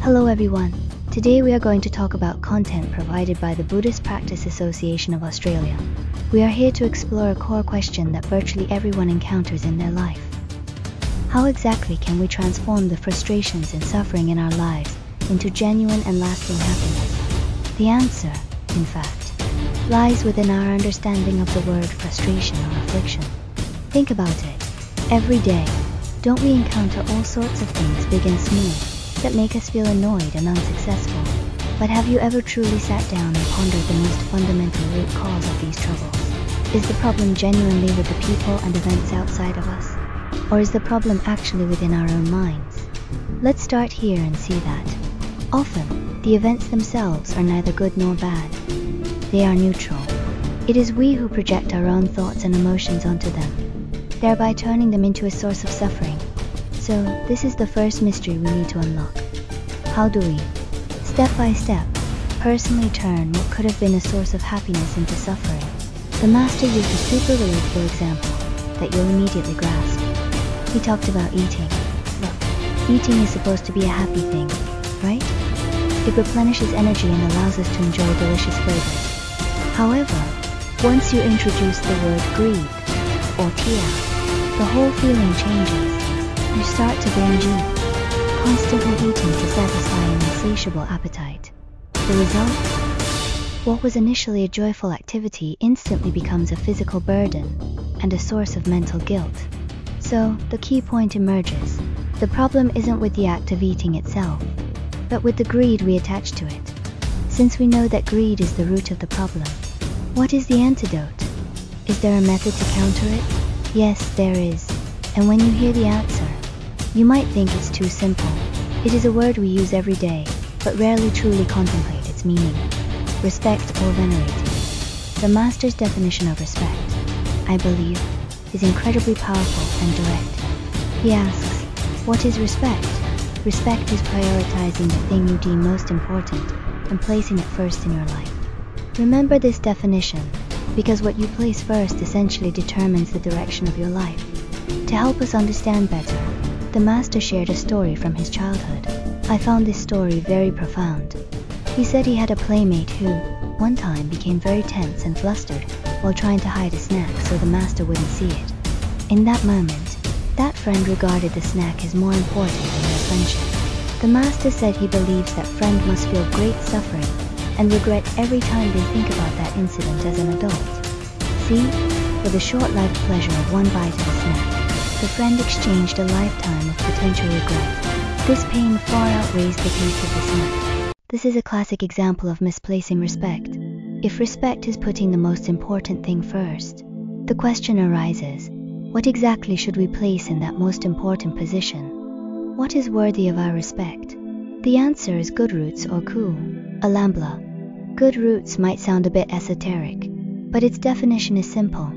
Hello everyone. Today we are going to talk about content provided by the Buddhist Practice Association of Australia. We are here to explore a core question that virtually everyone encounters in their life. How exactly can we transform the frustrations and suffering in our lives into genuine and lasting happiness? The answer, in fact, lies within our understanding of the word frustration or affliction. Think about it. Every day, don't we encounter all sorts of things, big and small, that make us feel annoyed and unsuccessful? But have you ever truly sat down and pondered the most fundamental root cause of these troubles? Is the problem genuinely with the people and events outside of us? Or is the problem actually within our own minds? Let's start here and see that. Often, the events themselves are neither good nor bad. They are neutral. It is we who project our own thoughts and emotions onto them, thereby turning them into a source of suffering. So, this is the first mystery we need to unlock. How do we, step by step, personally turn what could have been a source of happiness into suffering? The master used a super relatable example that you'll immediately grasp. He talked about eating. Look, eating is supposed to be a happy thing, right? It replenishes energy and allows us to enjoy delicious flavors. However, once you introduce the word greed, or tia, the whole feeling changes. You start to binge eat, constantly eating to satisfy an insatiable appetite. The result? What was initially a joyful activity instantly becomes a physical burden and a source of mental guilt. So, the key point emerges. The problem isn't with the act of eating itself, but with the greed we attach to it. Since we know that greed is the root of the problem, what is the antidote? Is there a method to counter it? Yes, there is. And when you hear the answer, you might think it's too simple. It is a word we use every day, but rarely truly contemplate its meaning. Respect or venerating. The master's definition of respect, I believe, is incredibly powerful and direct. He asks, what is respect? Respect is prioritizing the thing you deem most important and placing it first in your life. Remember this definition, because what you place first essentially determines the direction of your life. To help us understand better, the master shared a story from his childhood. I found this story very profound. He said he had a playmate who, one time, became very tense and flustered while trying to hide a snack so the master wouldn't see it. In that moment, that friend regarded the snack as more important than their friendship. The master said he believes that friend must feel great suffering and regret every time they think about that incident as an adult. See, for the short-lived pleasure of one bite of a snack, the friend exchanged a lifetime of potential regret. This pain far outweighs the taste of the snack. This is a classic example of misplacing respect. If respect is putting the most important thing first, the question arises, what exactly should we place in that most important position? What is worthy of our respect? The answer is good roots or ku, alambla. Good roots might sound a bit esoteric, but its definition is simple.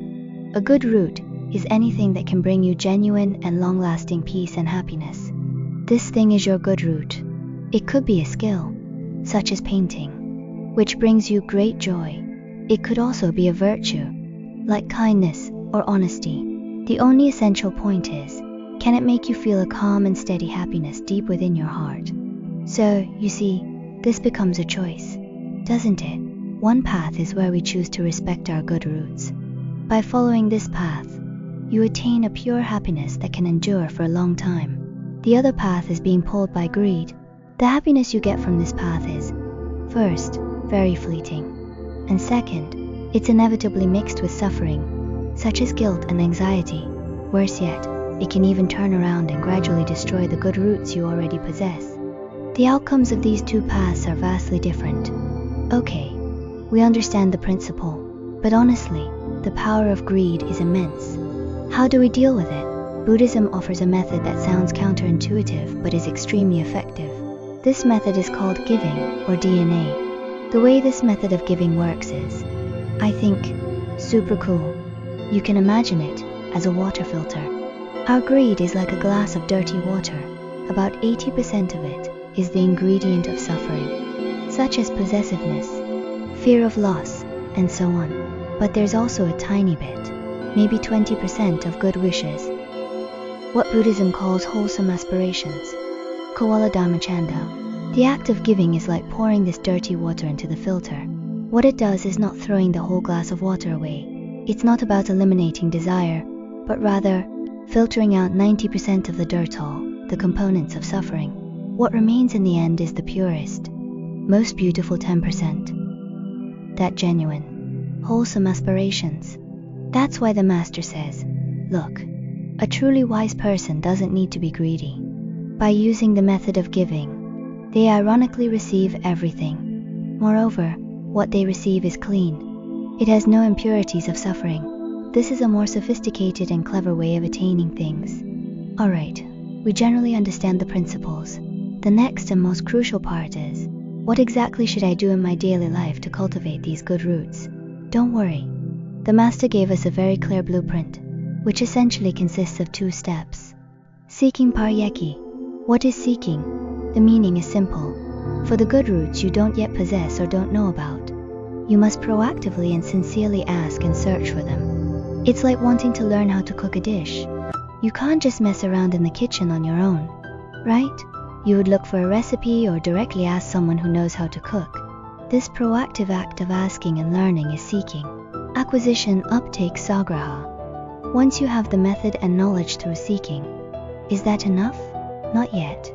A good root is anything that can bring you genuine and long-lasting peace and happiness. This thing is your good root. It could be a skill, such as painting, which brings you great joy. It could also be a virtue, like kindness or honesty. The only essential point is, can it make you feel a calm and steady happiness deep within your heart? So, you see, this becomes a choice, doesn't it? One path is where we choose to respect our good roots. By following this path, you attain a pure happiness that can endure for a long time. The other path is being pulled by greed. The happiness you get from this path is, first, very fleeting, and second, it's inevitably mixed with suffering, such as guilt and anxiety. Worse yet, it can even turn around and gradually destroy the good roots you already possess. The outcomes of these two paths are vastly different. Okay, we understand the principle, but honestly, the power of greed is immense. How do we deal with it? Buddhism offers a method that sounds counterintuitive but is extremely effective. This method is called giving, or DNA. The way this method of giving works is, I think, super cool. You can imagine it as a water filter. Our greed is like a glass of dirty water. About 80% of it is the ingredient of suffering, such as possessiveness, fear of loss, and so on. But there's also a tiny bit, maybe 20% of good wishes, what Buddhism calls wholesome aspirations, koala dharma chanda, The act of giving is like pouring this dirty water into the filter. What it does is not throwing the whole glass of water away. It's not about eliminating desire, but rather filtering out 90% of the dirt, all the components of suffering. What remains in the end is the purest, most beautiful 10%. That genuine, wholesome aspirations. That's why the Master says, look, a truly wise person doesn't need to be greedy. By using the method of giving, they ironically receive everything. Moreover, what they receive is clean. It has no impurities of suffering. This is a more sophisticated and clever way of attaining things. Alright, we generally understand the principles. The next and most crucial part is, what exactly should I do in my daily life to cultivate these good roots? Don't worry. The Master gave us a very clear blueprint, which essentially consists of 2 steps. Seeking paryeki. What is seeking? The meaning is simple. For the good roots you don't yet possess or don't know about, you must proactively and sincerely ask and search for them. It's like wanting to learn how to cook a dish. You can't just mess around in the kitchen on your own, right? You would look for a recipe or directly ask someone who knows how to cook. This proactive act of asking and learning is seeking. Acquisition, uptake, sagraha. Once you have the method and knowledge through seeking, is that enough? Not yet.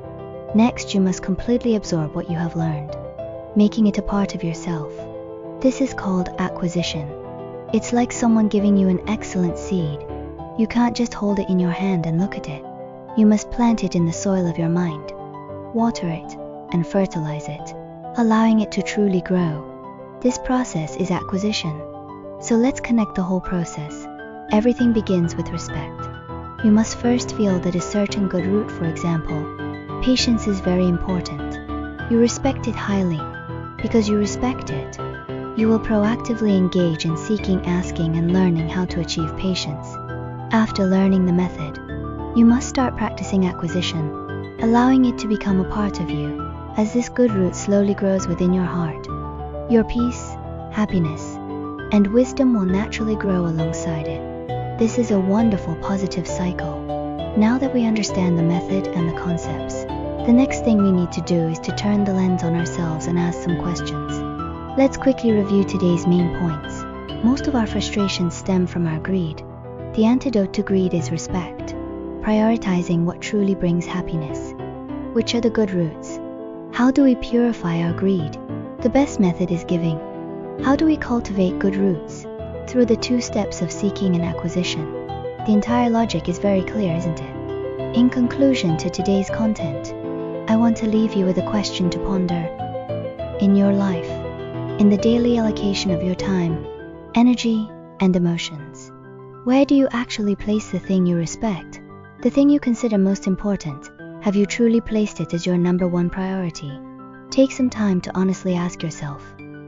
Next, you must completely absorb what you have learned, making it a part of yourself. This is called acquisition. It's like someone giving you an excellent seed. You can't just hold it in your hand and look at it. You must plant it in the soil of your mind, water it, and fertilize it, allowing it to truly grow. This process is acquisition. So let's connect the whole process. Everything begins with respect. You must first feel that a certain good root, for example, patience is very important. You respect it highly. Because you respect it, you will proactively engage in seeking, asking, and learning how to achieve patience. After learning the method, you must start practicing acquisition, allowing it to become a part of you. As this good root slowly grows within your heart, your peace, happiness, and wisdom will naturally grow alongside it. This is a wonderful positive cycle. Now that we understand the method and the concepts, the next thing we need to do is to turn the lens on ourselves and ask some questions. Let's quickly review today's main points. Most of our frustrations stem from our greed. The antidote to greed is respect, prioritizing what truly brings happiness. Which are the good roots? How do we purify our greed? The best method is giving. How do we cultivate good roots? Through the 2 steps of seeking and acquisition. The entire logic is very clear, isn't it? In conclusion to today's content, I want to leave you with a question to ponder. In your life, in the daily allocation of your time, energy, and emotions, where do you actually place the thing you respect? The thing you consider most important? Have you truly placed it as your number 1 priority? Take some time to honestly ask yourself,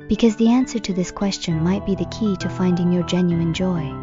because the answer to this question might be the key to finding your genuine joy.